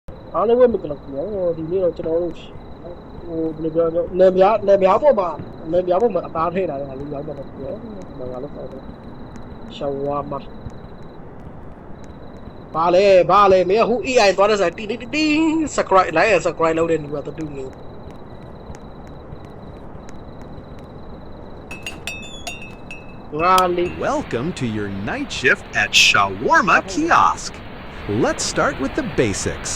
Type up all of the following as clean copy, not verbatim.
အားလုံးပဲမကလောက်ဘူးနော်ဒီနေ့တော့ကျွန်တော်တို့ဟိုဘယ်လိုပြောလဲလေပြားပေါ်မှာအသားထည့်တာလည်းလူရောက်တော့ပြောဘာလို့လဲရှောဝါမဘာလဲမင်းဟို AI သွားတဲ့ဆိုင်တီ subscribe လိုက်ရ subscribe လုပ်တဲ့လူကတူနေWelcome to your night shift at Shawarma Kiosk. Let's start with the basics.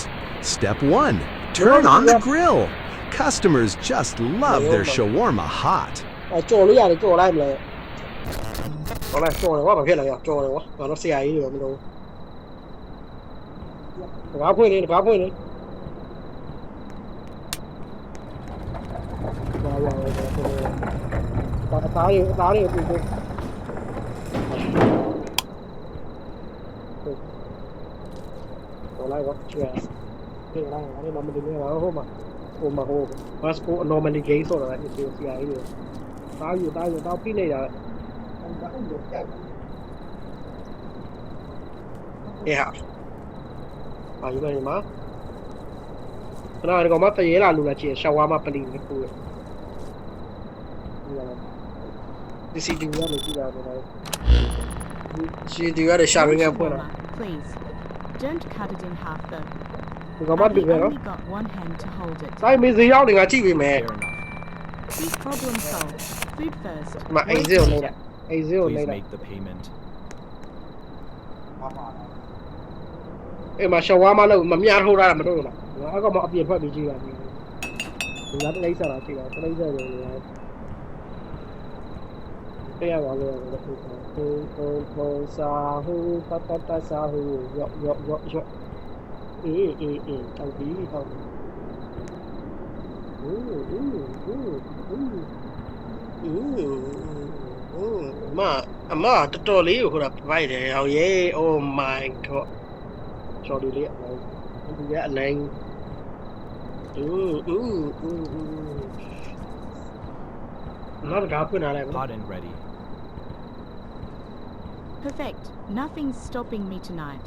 Step 1. Turn on the grill. Customers just love their shawarma hot. ကြော်လို့ရတယ်ကြော်လိုက်မလဲဟောလိုက်ကြော်တယ်ကွာဘာဖြစ်လဲကြော်တယ်ကွာငါတို့ဆရာကြီးတွေမလို့ဘာဖွင့်နေဘာသားရီပြည့်လိုက်ကွာချွဲပြေးလိုက်ငါလည်းမမတင်နေပါဘူးဟိုမှာဘတ်စကို anomaly game ဆိုတာလည်းဒီဆရာကြီးတွေတားယူပြီးနေတာဟာယူနေမှာခဏဒီကောင်မတရေလာလူလာချင်ရှောဝါမပလီနေပို့ဒီစီဒီရလို့ကြည့်ရတယ်စီဒီရတဲ့ရှာရင်းကဖွင့်လာ Please don't cut it in half though. ဒီကောင်မပြည့်နော် Only got one hand to hold it. စိုင်းမေးစရောက်နေငါကြည့်ပေးမယ် Problem solved. Food first. မအိမ်စေကိုနေတာအိမ်စေကို Please နေတာ make the payment. အဲ့မှာရှောဝါမလို့မမြထိုးတာမလို့လားငါအကောင်မအပြည့်ဖက်ပြီးကြည့်ရပြီဒီကတလိမ့်စားတာကြည့်တာတလိမ့်စားတယ်တဲ့ရပါလို့ဟိုစာဟိုပစာဟိုရော့အေးတောက်ပြီးအမတော်တော်လေးကိုခေါ်တာပိုက်တယ်ဟောရေး oh my god ချော်ဒီလေးဒီကအလိုင်းနောက်ကားဖွင့်လာတယ် Hot and ready. Perfect. Nothing's stopping me tonight.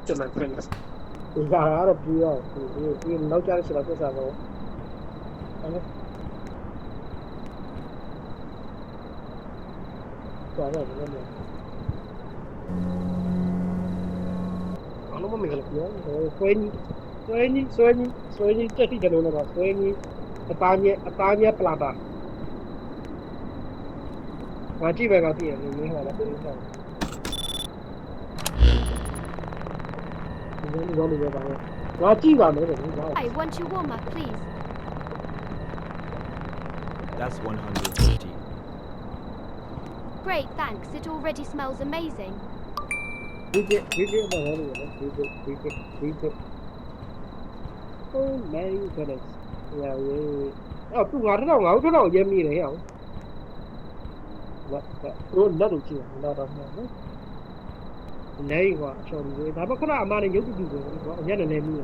Cho my friends. We got out of here. We now carry the service out. Ano mo may galap yan? Sueni, jadi ganun na ba? Sueni, Atanya Plata. Ngaji ba nga tiyan? Hindi nga wala din siya. Ngaji ba no? I want your warmer, please. That's 150. Great, thanks. It already smells amazing. Oh my goodness. Yeah. Tu ngồi thế nào em đi đấy không? What? Tôi nó được chưa? Nó đâu mà. Này quá, trời ơi, đã bắt cái nào mà này giống cái gì vậy? Nhớ là em đi.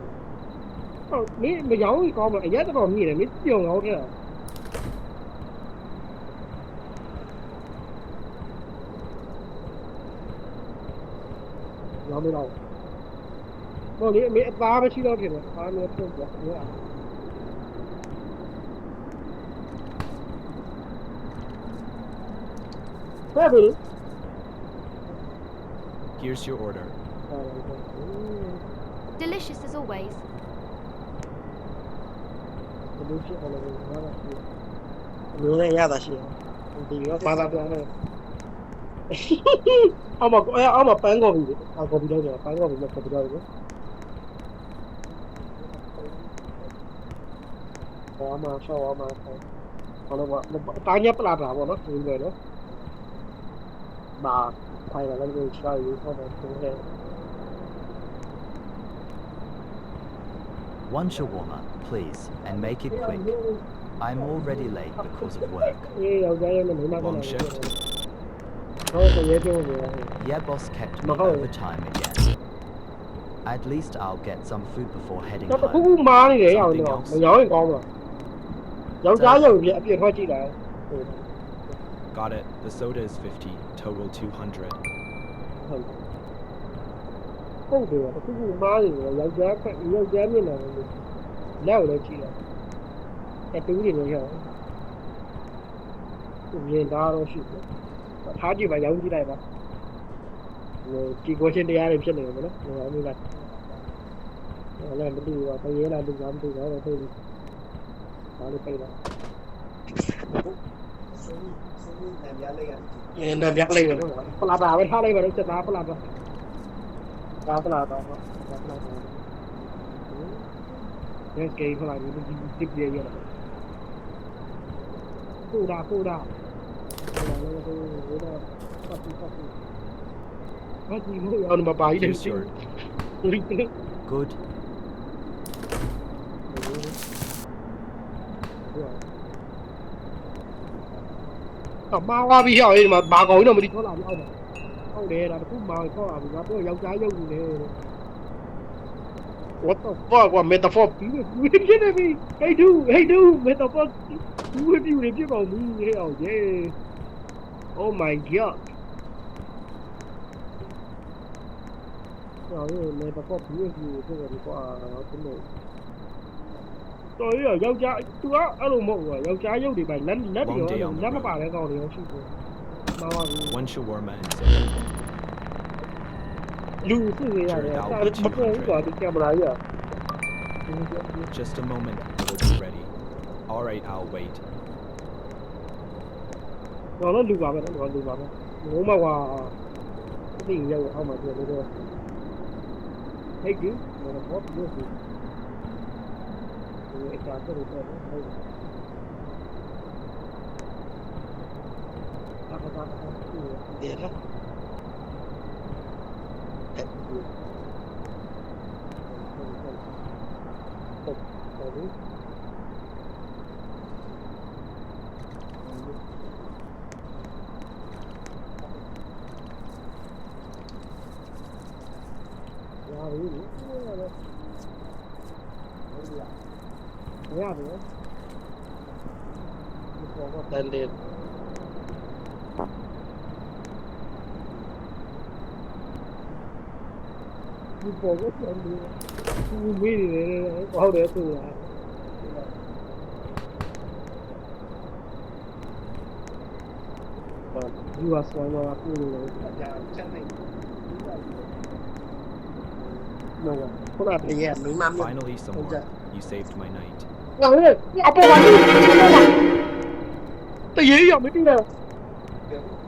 Mấy mà giấu cái con mà nhớ cái con gì này mấy chiều ngầu thế à? Nó mới đâu? Nó nghĩ mấy ba mới chỉ đâu kìa, ba mới không được nữa à? Thế đi. Here's your order. Delicious as always. Nhớ này nha, ta xí. Thì nó ba ta này. Ông mà bán có gì? Có gì đâu nhỉ? Bán có gì mà có gì đâu nhỉ? Mà sao mà còn mà tao nhớ là nó nhiều người đó. Bà hay là người chơi gì không không nghe. One shawarma, please, and make it quick. I'm already late because of work. Long shift. Yeah, boss kept me overtime again. At least I'll get some food before heading home. Nó cũng má như vậy rồi, Something else? mày nhớ con rồi. ယောက်ျားရုပ်ပြအပြည့်ထွက်ကြည့်လိုက် Got it. The soda is 50. Total 200. ဟုတ်တယ်အခုကမားနေတယ်ယောက်ျားမျက်နှာလည်းလက်ကိုလည်းကြည့်လိုက်တူးနေလို့ရောက်မြင်သားတော့ရှိတယ်ထားကြည့်ပါရောင်းကြည့်လိုက်ပါဒီကိုချင်းတရားတွေဖြစ်နေတယ်နော်ဟိုအမေကလည်းမတူဘူးတရေလာလူကမတူတော့သိဘူးဘာလို့ပြေးလာရင်တော့ပြက်လိုက်တော့ပလာတာပဲထားလိုက်ပါတော့စစ်သားပလာတာဒါပလာတာနော်ဒီကေခလာဒီဒီပြေးရတာပူတာဘာကြီးလို့အောင်မပါကြီးတယ် Here's your... Good. အမားဝါပြီးရောက်ရင်ဒီမှာဘာကောင်ကြီးတော့မဒီထွက်လာပြီးအောက်မှာဟုတ်တယ်ဒါတခုမောင်ထွက်လာပြီးငါပြောယောက်ျားရုပ်နေတယ် What the fuck what metaphor ပြီးဖြစ်နေပြီ Hey dude metaphor ဘူးပြူနေပြပေါ့ဘူးဟဲ့အောင်ယေ Oh my god တော်ရဲ့ metaphor ဘူးပြူဖြစ်တယ်ကွာတော့သူတို့တော်ရယောက်ျား तू ကအဲ့လိုမဟုတ်ဘူးယောက်ျားရုပ်တွေပဲလက်တွေရောလက်မပါတဲ့ကောင်တွေရောရှိတယ်မောင်ပါဘူး One shawarma and soda. လူစုနေရတယ်မပေါ်ဘူးကွာဒီကင်မရာကြီး Just a moment. It will be ready. All right, I'll wait. တော့လူပါပဲတော့လူပါပဲဘုံမကွာသိရင်ရောက်အောင်မှာပြောလို့ Hey dude ဘာလို့ပြောဒီအကားတော့တော့ဟုတ်တယ်ဘာသာတယ်လားရတယ်ဒီပေါ်ကတန်တယ်ဒီပေါ်ကတန်တယ်ဒီမေးနေတယ်ဟုတ်တယ်သူလားဒီဝါဆွမ်းလာပူလို့ချက်နေနော်ခုနကတည်းကမိမမျိုး Finally, some more. You saved my night. ငါလည်းအပေါ်မှာတရေရမသိလား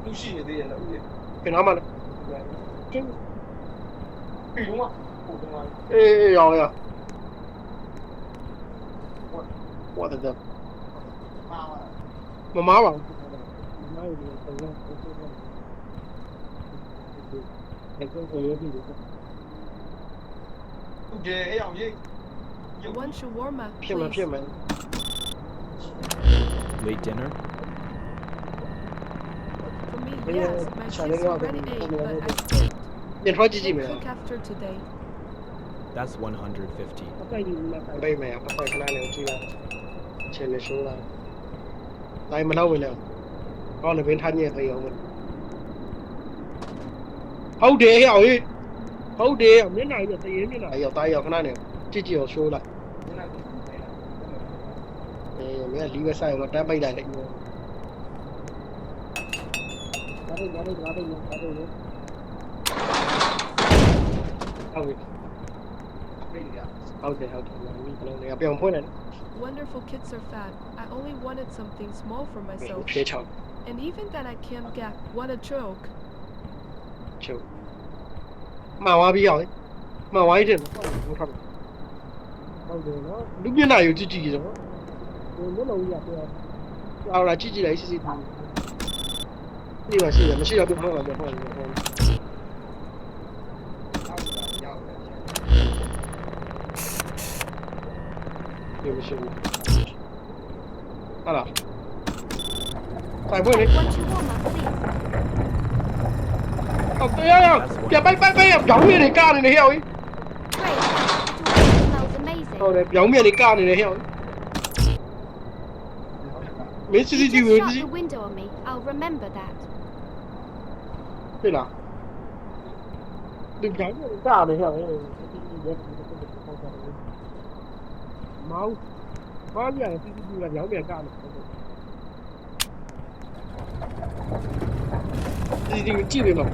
လူရှိနေသေးရဲ့လားကျွန်တော်မှလည်းကျင်းပြီးတော့အေးရောရ What the မမားပါဘူးမားရည်တော့တော့ကိုရပြီဟုတ်တယ်အဲ့အောင်ရေး One shawarma, ဖြစ်မှာ please. ဖြစ်မှာ Late dinner? For me, Yeah, yes. My Charlie kids Walker, already ate, Charlie but I Walker. skipped. ပြန်ထွက်ကြည့်ကြည့်မယ် We'll cook after today. That's 150. အပိုင်ဒီမှာပိတ်မယ်အပိုင်ခဏလေးကြည့်လိုက်ချင်နေရှိုးလိုက်တိုင်းမနောက်ဝင်လဲကောင်းနေပင်ထားညက်သေးအောင်ဟုတ်တယ်ဟဲ့အောင်ကြီးဟုတ်တယ်မျက်နှာကြီးတရေမျက်နှာရောက်တိုင်းရောက်ခဏနေကြည့်ကြည့်အောင်ရှိုးလိုက်မင်းကလီးပဲဆိုင်အောင်တန်းပိတ်လိုက်လိုက်ဒါလေးဟုတ်ပြီဟုတ်တယ်ပြောင်းဖွင့်တယ် Wonderful kids are fat. I only wanted something small for myself. ဖြေးချောက် And even that I can't get. What a joke. ချုပ်မှာဝါပြီးရောက်မှာဝိုင်းတယ်ဟုတ်တယ်နော်လူမျက်နှာယူကြည့်ကြည့်ကြတော့ဘယ်လိုလုပ်ရပြောအော်လာကြည့်ကြည့်လိုက်စစ်စစ်ဒီမှာရှိတယ်မရှိတော့ပြန်ဟုတ်ပါပြန်ဟုတ်ဒီမရှိဘူးဟာလားဆိုင်ပွင့်လေ One shawarma, please. ဟုတ်တယ်ရပြပိုက်ပြောင်းမြင်နေကနေနေဟဲ့ဟို Great. It already smells amazing. ဟုတ်တယ်ပြောင်းမြင်နေကနေနေဟဲ့ မင်း You CCTV just ကို shut the window on me. I'll remember that. 对啦。你讲这炸的像那个，猫，花面 CCTV 个两边干的。CCTV ကြည့်နေတော့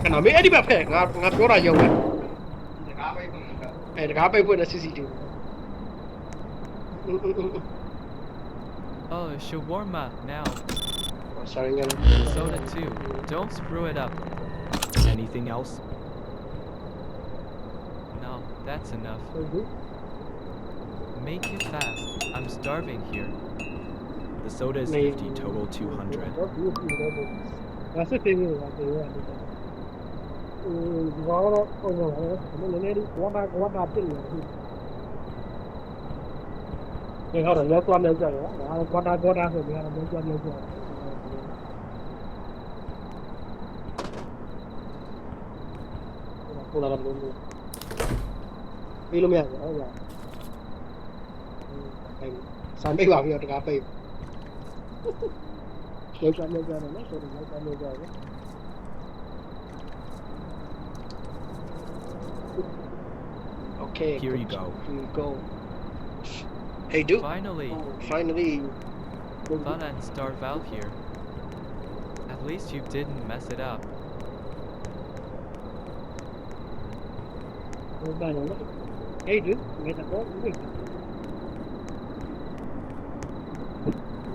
ခဏမေးအဲ့ဒီဘက်ဖက်ငါပြောတာရုံပဲတကားပိတ်ဖွင့်တဲ့ CCTV Oh, shawarma now. sorry ငါ Soda too. Don't screw it up. Anything else? No, that's enough. Make it fast. I'm starving here. The soda is 50, total 200. ငါစစ်သေးတယ်ငါပြောရတယ်ဘာလို့ဟိုနည်းနည်းလေးဝါတာပြည့်နေတယ်ဒီဟောတော့ရောက်သွားမြောက်ကြတယ်ငါကွာတာဆိုပြီးတော့မြောက်ကြတယ်ဟိုလာတော့ပြီးလို့မရဘူးဟုတ်လားဆန်ပိတ်ပါပြီးတော့တကားပိတ်ရောက်ကြတယ်နော်ဆိုတော့ရောက်ကြတယ် Okay. Here you go. Here you go. Hey, dude. Finally, Finally. fun and star valve here. At least you didn't mess it up. Hey, dude. Get the ball.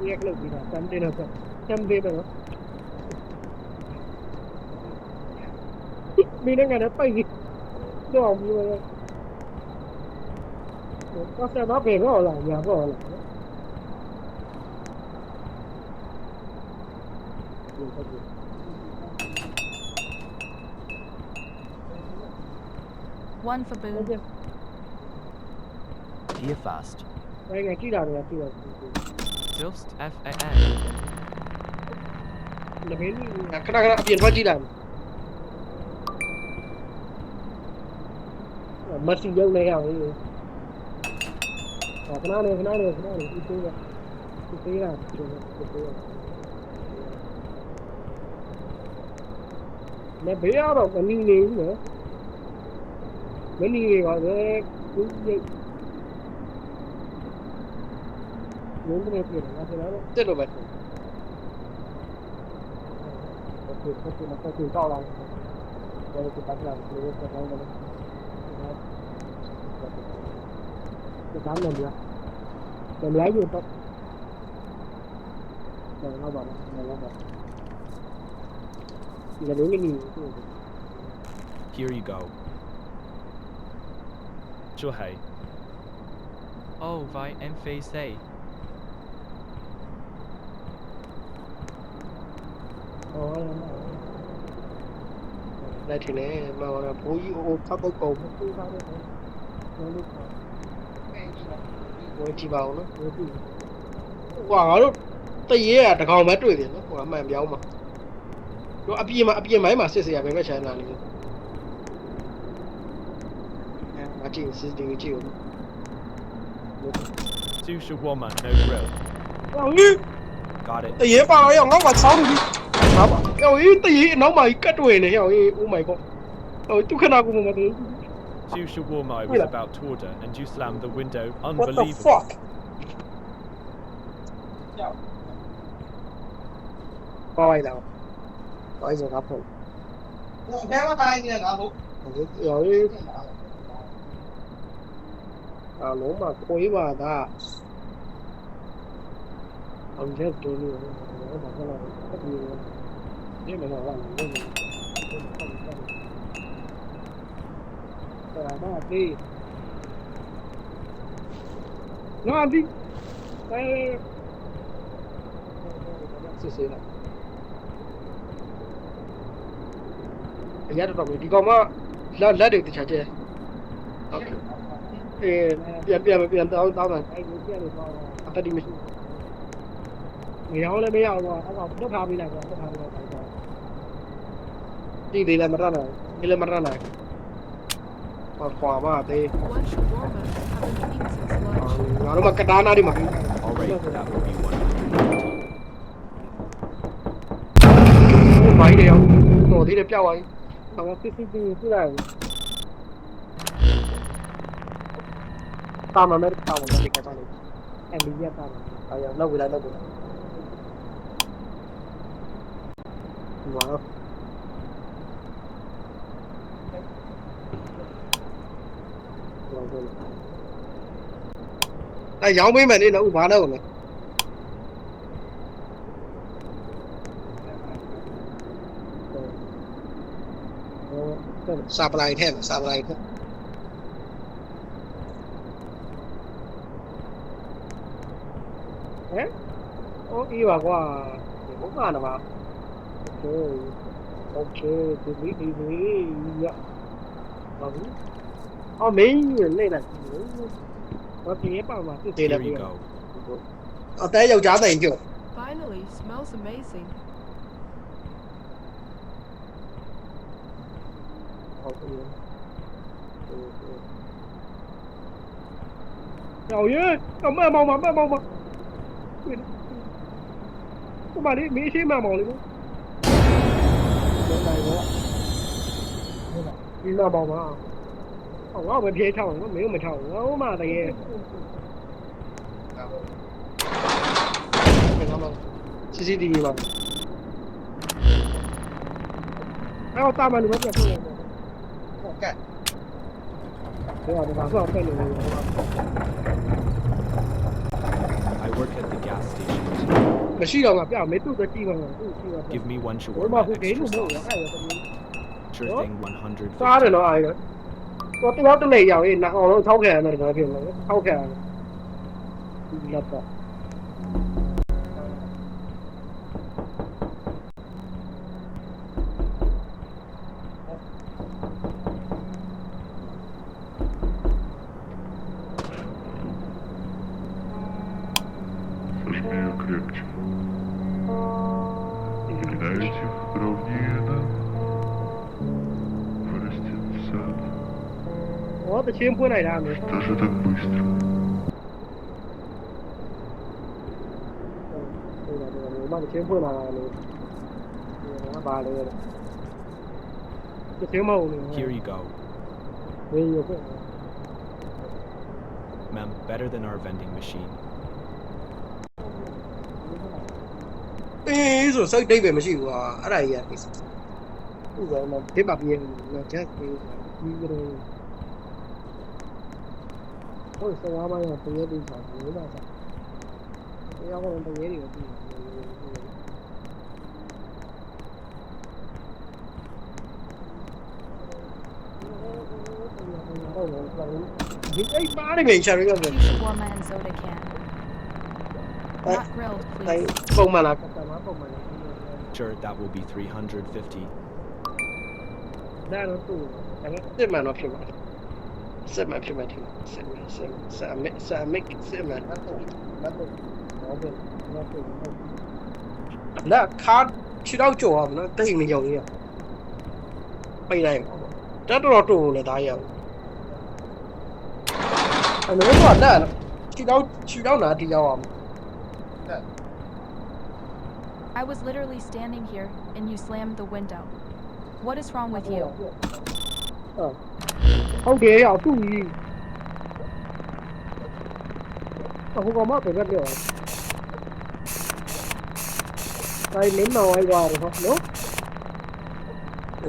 Yeah, look, you know, something else. Something else. Mình đang ngày đó bay gì? Đồ như vậy. Có xe đó về rồi là nhà rồi là. One for Boone. Here fast. Đây ngày chỉ là Dilst FAN. là biến cái biến hóa chỉ là mất sinh dâu này hả? Cái nào này tí là mẹ bé đâu mà đi nghề nữa mới đi nghề gọi là cũng vậy muốn cái này tiền là thế đó chết rồi vậy nó cao lòng đây thì bắt làm cái dám làm gì làm lấy gì không nó bảo là đúng cái gì Here you go. Chú hay. Oh, vai em phê say. đây thì nè mà là phối ô các cái cồn nó chỉ vào nó quả nó tây á đặc hòn mấy tuổi thì nó quả mà em béo mà nó ấp gì máy mà xì bên cái trái này à chỉ xì tiếng chịu Two shawarma, no grill. Got it. tây á vào nó vào sáu đi ôi tây nó mày cắt tuổi này ôi mày con ôi tôi khả năng cũng mà thế Two shawarma I was about to order, and you slammed the window. Unbelievable. What the fuck? Coi đâu? Coi giờ gặp không? Rồi. À lỗ mà khối mà ta. Ông chết tôi luôn. Nó mà cái này rất nhiều. Nếu mà làm cái này. Nó đi. Nó ăn đi. Đây. Xì này. Giá được đi con á. Lá được thì trả chơi. Ok. Biển tao này. Ta đi mình. Người đó lên bây giờ rồi, tao nó phao đi này rồi, nó phao đi này. Đi lên mặt ra này. Đi lên mặt ra này. Khỏa mà tê. One shawarma. Haven't eaten since lunch. Nó mà cái đá nào đi mà. Already afraid that will be 150. မိုင်းတယ်အောင်တော်သေးတယ်ပြောက်သွားပြီ။ဟောစစ်စစ်ပြလိုက်။တာမမဲတာဝင်တယ်ကစားနေ။အမီရတာမှာ။အားရလောက်ဝေးလိုက်လောက်ဝေးလိုက်။ဝါအဲရောင်းပေးမယ်လေနော်ဘာလုပ်လဲစာပလိုက်ထဲစာပလိုက်ထဲဟမ်โอเคပါကွာဘုရားနော်โอเคဒီရပါဘူးအော်မင်းနေလိုက်ဘာပြေးပါမှာသူ့သေးတယ် Here ပြေး you go. အတဲယောက်ျားတိုင်ကျော် Finally, smells amazing. ဟုတ်ကဲ့ကျော်ရဲအမမောင်မမောင်မဟိုမှာလေမင်းရှိမမောင်လေးနော်ဒီမှာမောင်မဟောငါ့မပြေးချောင်းနော်မင်းမချောင်းငါ့မှာတကယ်CCTV ပါအဲ့တော့တာမန်လို့ပြတ်တယ်ဟုတ်ကဲ့ဒါကတော့ဖက်နေတယ် I work at the gas station. မရှိတော့ငါပြမေသူ့ကိုကြည့်မှာသူ့ကြည့်ပါ Give me one ဘယ်မှာ shawarma ဟိုဂိမ်း extra လို့မဟုတ် sauce. ဘူးအဲ့ဒါ Sure thing, 150. စားတယ်နော်အဲ့ဒါတော့တယောက်တစ်လေရောက်ရင်နောက်အောင်လုံးထောက်ခံရတယ်တော့ဖြစ်လို့ထောက်ခံရတယ်ဒီလက်တော့ Сожмею крепче. Передаете ровнее, вырастет в сад. ဟောတချင်းဖွင့်လိုက်တာမျိုး Что же так быстро? ဟိုမှာတချင်းဖွင့်လာတာလို့ဘာလဲတချင်းမဟုတ်ဘူး Here you go. ဝေးရဖွင့် Ma'am, better than our vending machine. အေးဆိုစိတ်တိတ်ပဲမရှိဘူးကွာအဲ့ဒါကြီးကဥစ္စာမဒီပါပြေးနော်ချက်ပြီးပြီးကြတယ်ဟိုစောဝါမရတရေဒီစားဘူးလားစားတရားကတော့တရေတွေကိုပြီးဒီအိတ်ပါနေငယ်ချရီရတယ် Shawarma and soda can. Not grilled, အဲ့ please. ပုံမှန်လားကတ္တမပုံမှန်လား Sure, that will be 350. ဒါတော့သူ့စစ်မှန်တော့ဖြစ်ပါစစ်မှန်ဖြစ်မှထင်စစ်မှန်စစ်အမစ်စစ်မှန်လာခါခြေတော့ကြော်အောင်နော်တိတ်နေကြော်ကြီးပိတ်လိုက်ပါတော့တော်တူလေဒါရောက်အဲ့လိုတော့လာခြေတော့နာတီရောက်အောင် I was literally standing here and you slammed the window. What is wrong with you? ဟုတ်တယ်ရောက်သူ့ကြီးအခုကမှပဲပြောတိုင်းမင်းမဝိုင်းသွားတယ်ဟုတ်နော်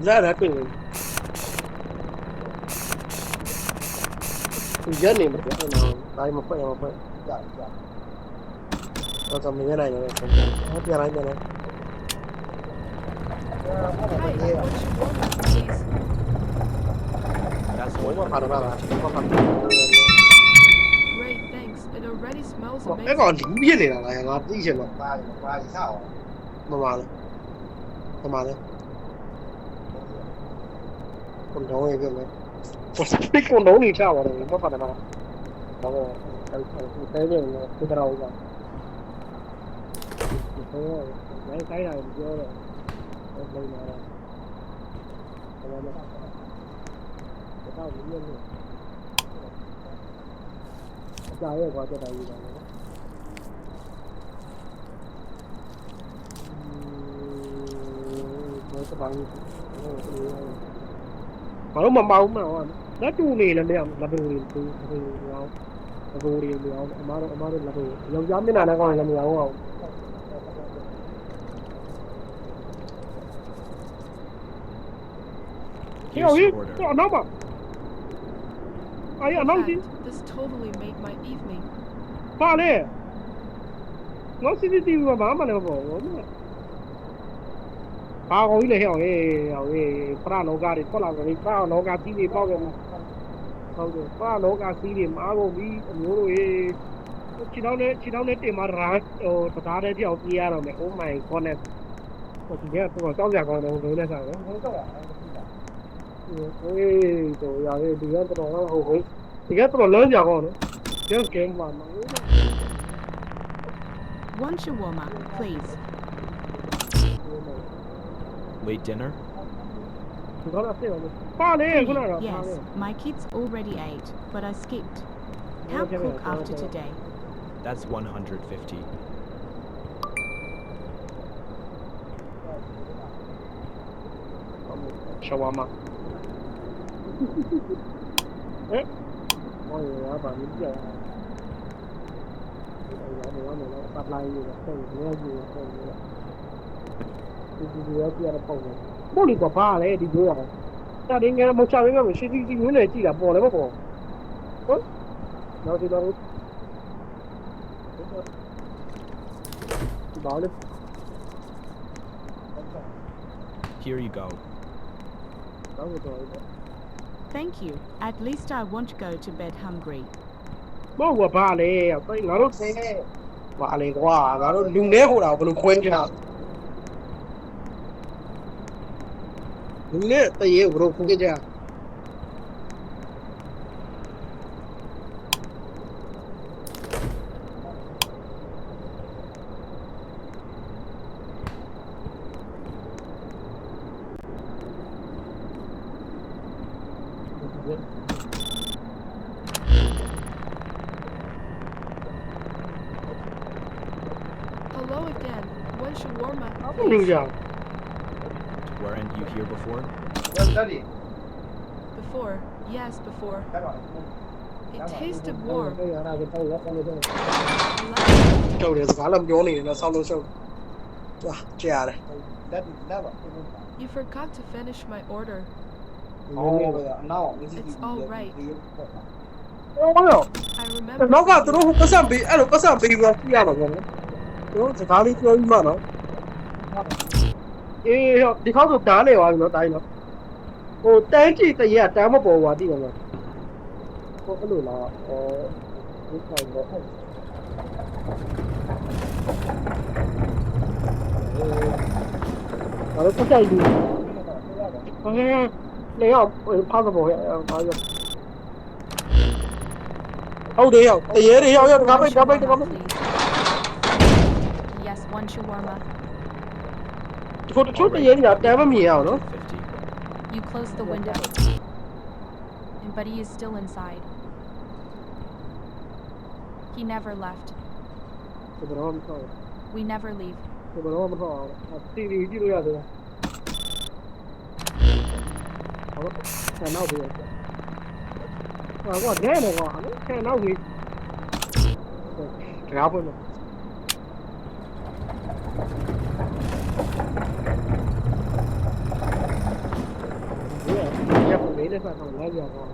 လာရပြင်ရနေမှာနော်တိုင်းမဖွဲ့ရမှာဖွဲ့ရတော့မင်းရနိုင်တယ်ပြန်လိုက်တယ် Hi, I want shawarma, please. That's ဘယ်မှာပါတော့လား Great, thanks. It already smells အဲ့ amazing. ကောင်ဒီပြည့်နေတာလားငါသိချင်တော့ပါရီစားအောင်မမလဲကွန်ဒုံးရေးပြမယ်ဒီကွန်ဒုံးနေချပါတယ်ဘာပါလဲတော့အဲ့ဒါနေပြတော့ဦးပါနိုင်တိုင်းတိုင်းပြောတော့ဘယ်လိုလဲဘာလဲတော့ဒီနေ့အကြာရဲ့ကွာတက်တာကြီးပါလေ စပိုင်းဘာလို့မမောင်းမှာလက်တူနေလည်းမရလက်တူနေသူရောလက်တူနေရောအမားတို့လက်တူယောက်ျားမျက်နှာနဲ့ကောင်းရင်လည်းမရအောင်ဟေးတော့နောက်ပါအဲ့အနောက်ကြီး This totally made my evening. ပါလေငါ CCTV မှာဘာမှလည်းမပေါ်ဘူးဘာကောင်းကြီးလဲဟဲ့ဟေးပရလောကတွေထွက်လာတယ်ပရလောကကြီးတွေပေါက်တယ်ဟုတ်တယ်ပရလောကကြီးတွေမားကုန်ပြီအမျိုးတို့ခြေထောက်နဲ့တင်มาရာဟိုတရားတဲ့ကြောက်ပြေးရတော့မယ် Oh my goodness ဟိုဒီကတော့ကြောက်ကြကောင်းတယ်ဘယ်နဲ့ဆိုင်လဲဟုတ်တော့ဟေးတော့ရရဲ့ဒီကတော့ဟုတ်ဟိုဒီကတော့လမ်းကြကောင်းနော်ကျန်ကဲမှာ One shawarma, please. Late dinner? ဒီကတော့ဖြစ်တယ်ပါလေခုနကတော့ Yes, my kids already ate, but I skipped. Can't cook after today. That's 150. Shawarma. Eh? Mọi người ở bà những giờ bắt lại gì đó, nghe gì đó, kia là phòng này. Bố đi quả ba này đi dưới à? Ta đến nghe một sao đến nghe mình suy nghĩ cái này chỉ là bò đấy bác bò. Ơ? Nào thì đâu? Bảo đi. Here you go. Đó rồi. Thank you. At least I won't go to bed hungry. Bố quả ba này, tôi ngáo đốt xe. Bà này quá, ngáo đốt lung nế hồ đảo, bà lung quên chứ nào. Lung nế, tay yếu, bà lung không kia chứ à? Hello again. One shawarma, Không được please. giờ. Weren't you here before? Before. Yes, before. It tasted warm. I like it. Trâu này khá làm gió này là sao lâu sâu. Chè này. You forgot to finish my order. It's all right. Không hiểu. I remember. Nó cả tôi không có xem bị, anh có xem bị vào kia mà không? Nó chỉ khá đi chơi mà nó. Ê, đi khóc được đá này vào nó tay nó. Ồ, tên chỉ tại vì đá mà bỏ vào đi rồi. Có cái lửa là cái này nó không. Nó có chạy đi. Nghe, lấy không? Phao cái bộ hiện phao rồi. Đâu đi không? Tại vì đi không? One Ngắm shawarma, đi. please. Yes, one shawarma. Chút tại vì là đá mà nhiều nó. 50. You close the window. And Buddy is still inside. He never left. Thì bà nó không sao. We never leave. Thì bà nó không sao. Thì đi chứ đâu ra được. Đó, cái nào thì có ghé này ngọt, cái nào thì kéo bên này. Em cũng nghĩ đến phải thằng lấy giờ ngọt.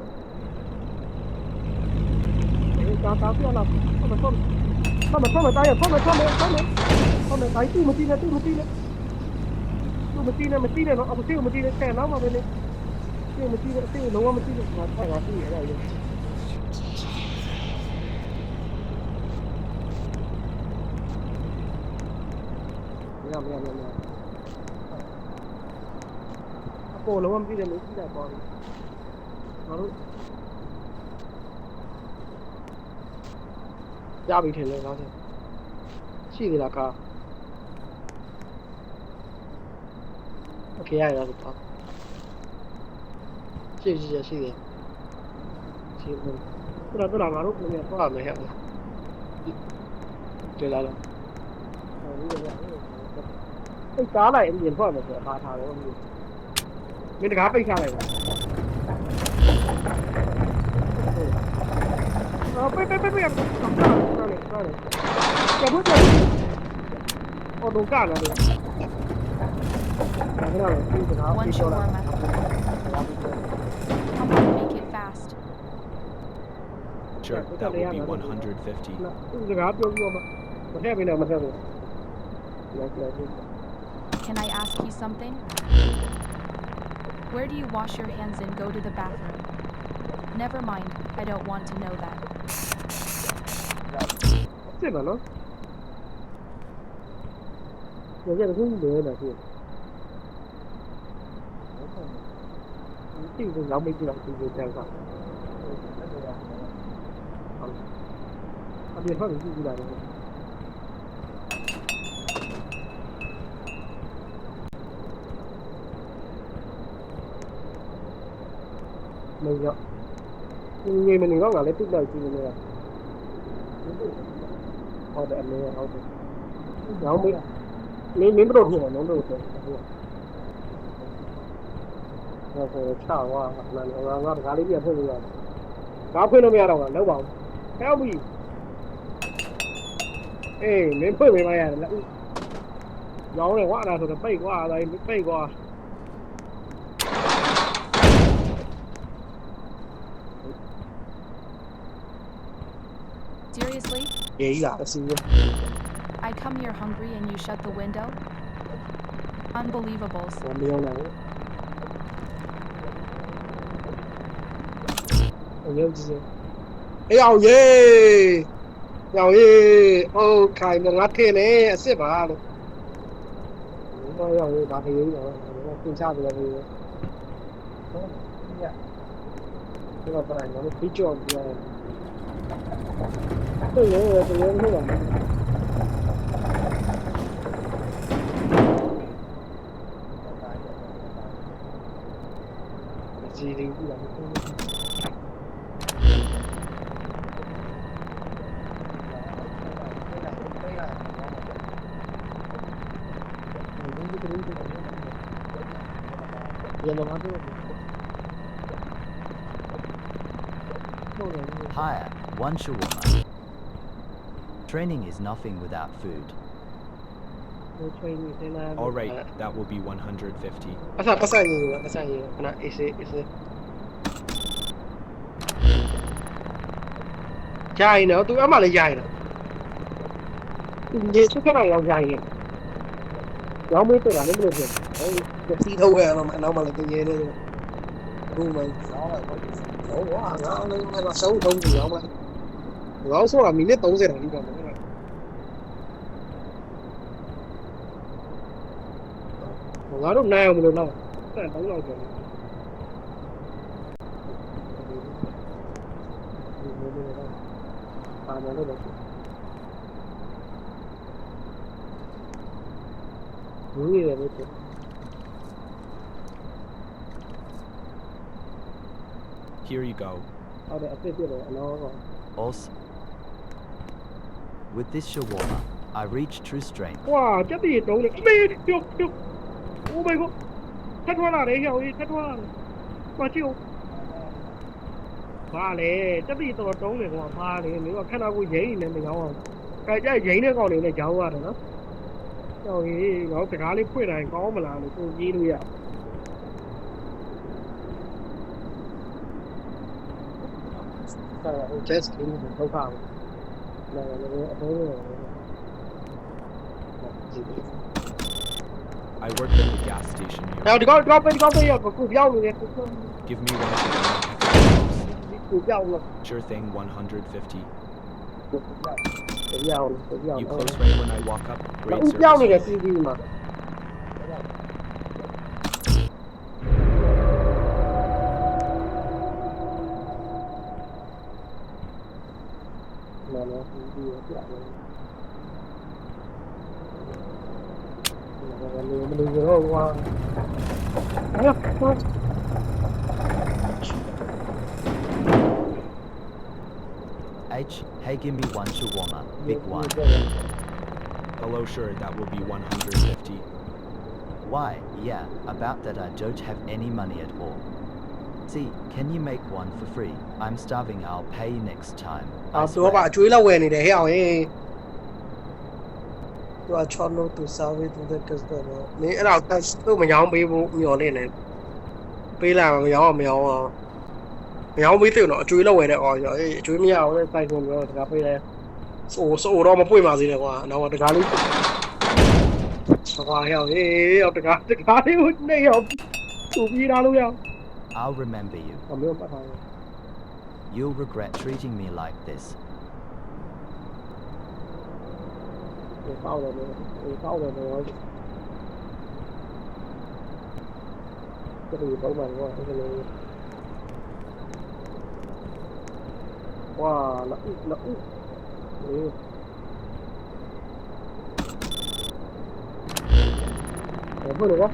Tao kia là không mà tay à, không mà tay tu một tí này nó ông tiêu một tí này xe nó vào bên đây. Tiêu một tí nấu một tí mà phải là cái gì ở đây. Nhầm. Cô nấu một tí này mới tí là còn. Nó giá bị thế này nó thế. Chỉ là cả. Ok, ai là được không? Chị. Chị mình. Tôi làm lúc mình có làm này hẹn. Chơi là. ပိတ်ကားလိုက်အပြင်ထွက်မယ်ဆိုတော့အားထားတော့မင်းတကားပိတ်ချလိုက်ပါပိတ်ကျဘူးအော်တော့ကားလာတယ် One shawarma. Come on, make it fast. Sure, that will be 150. စကားပြောပြီးတော့မထည့်ပေးနဲ့မထည့်ဘူး Can I ask you something? Where do you wash your hands and go to the bathroom? Never mind, I don't want to know that. စစ်ပါနော်ဒီကနေ့လည်းနေနေပြီဒီလိုရောက်မိကြတော့ဒီလိုကြောက်တာအပြင်ထွက်ပြီးကြည့်လာတယ်မရောက်ဒီမနေတော့ငါလည်းပြစ်လိုက်ကြည့်နေတာဟုတ်တယ်အမေဟုတ်တယ်ရောက်မိမင်းမလို့ဖြစ်နေလုံးလို့ဆိုတော့ချောင်းကငါတကားလေးပြဖွင့်လို့ရတယ်ကားဖွင့်လို့မရတော့ဘူးလောက်ပါဦးဟဲ့မီအေးမင်းဖွင့်ပေးမရတယ်လက်ဦးရောင်းတယ်ကွာအဲ့ဒါဆိုတော့ပိတ်ကွာဒါပိတ်ကွာ Seriously? ရေးရအစီအစဉ် I come here hungry and you shut the window? Unbelievables. မပြောနိုင်ဘူးအယုတ်ကြီးစအေးအောင်ရေးဟုတ်ခိုင်ငါထင်းနေအစ်စ်ပါလို့တော့ရောက်ရေးဒါခေးရေးတော့သင်ချပြတယ်ဟုတ်ဒီကပရိုင်နော်ဖိကြောပြောတယ်ရေဟုတ်ပါကြည့်ရင်ကြည့်ရမယ်Hire, one shawarma. Training is nothing without food. Alright, that will be 150. ပတ်စံရေးခဏအေးစေးကြာရင်တော့သူအမှလည်းကြာရင်တော့ဒီချက်ခဏရောက်ကြာရင်ရောင်းမေးတော့လည်းမလို့ဖြစ်ဘူးစီးထုတ်ရတော့မှနောက်မှလည်းတကယ်လို့ဘူးမဟောငါလည်းမဆုံးထုံးကြည့်အောင်ပါငါဆိုတာမိနစ်30တောင်ပြီးပါမယ်ငါတို့နိုင်အောင်မလို့တော့အဲ့တော့လောက်ကြတယ်ပါမယ်လို့ဘူးရတယ်လို့ Here you go. Also, with this shawarma, I reach true strength. Wow, just the don't Oh my god. Thất hoa là đấy hiểu đi, thất hoa. Qua chiều. Ba này, chắc đi tôi trốn này qua ba này, nếu mà khách nào có giấy này mình không. Cái giấy nó còn này cháu qua rồi đó. Rồi nó cái cá lấy quê này có mà làm được tôi gì đâu vậy. Chết cái này không vào. Này I work at the gas station here. Nào, có bây giờ có cục dao rồi nè. Give me one. Cục dao rồi. Sure thing, 150. Cục dao. You close right when I walk up. Great Cục dao này là service. TV mà. H, hey, give me one shawarma, big one. Hello, sure, that will be 150. Why, yeah, about that I don't have any money at all. See, can you make one for free? I'm starving, I'll pay next time. I သူက swear. အကျွေးလောက်ဝယ်နေတယ်ဟဲ့အောင်ဟေးသူက channel to service to the customer မင်းအဲ့ဒါသူ့မရောင်းပေးဖို့မျှော်လင့်နေပေးလာမရောင်းမရောင်းအောင်မရောင်းပေးသေးတော့အကျွေးလောက်ဝယ်တဲ့အော်ရောအေးအကျွေးမရအောင်လေစိုက်ကုန်ပြောတကားပေးတယ်စိုးတော့မပွင့်ပါသေးတယ်ကွာနောက်တကားလေးဆောဟဲ့ဟေးတကားလေးနေအောင်သူပြေးလာလို့ရ I'll remember you. အမျိုးပတ်ထားတယ် You'll regret treating me like this. ပေါက်တယ်လေပေါက်တယ်တော့ဒီပုံမှန်ကတော့ဒီလိုဝါလာအေးဘယ်လိုလဲ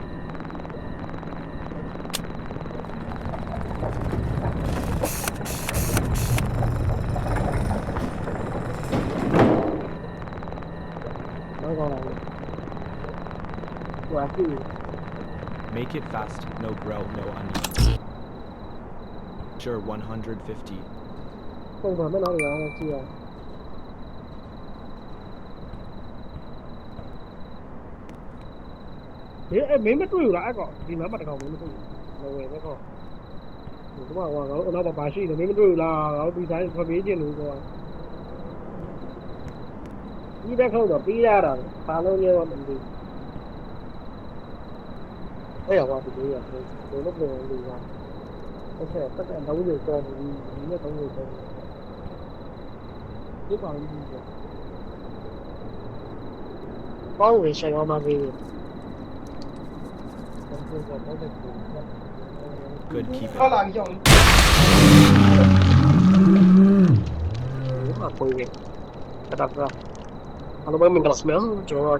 Make it fast, no grill, no onion. Sure, 150. ပုံမှန်မနော်ရအောင်ကြည့်ရအောင်မင်းမတွေ့ဘူးလားအဲ့ကောင်ဒီမှာပတ်တကောင်မင်းမတွေ့ဘူးမဝယ်တဲ့ကောင်ဒီကဟိုငါတို့တော့ပါရှိတယ်မင်းမတွေ့ဘူးလားငါတို့ဒီတိုင်းဖပေးခြင်းလို့ကွာဒီတဲ့ခေါက်တော့ပြီးရတာဘာလို့လဲတော့မသိဘူးအဲ့ရောဒီလိုရတယ်ဘယ်လိုလုပ်လဲလို့ကအဲ့ဆက်ပတ်တဲ့လုံးတွေတော့ဒီနဲ့တော့လို့တော့ဒီကောင်ကြီးပေါ့ဝင်ရှောင်းမှာပြီး Good, keep it. ဟုတ်လားကြောင်းဘာကိုရအဲ့ဒါကအဲ့လိုမှမင်္ဂလာစမဲကျွန်တော်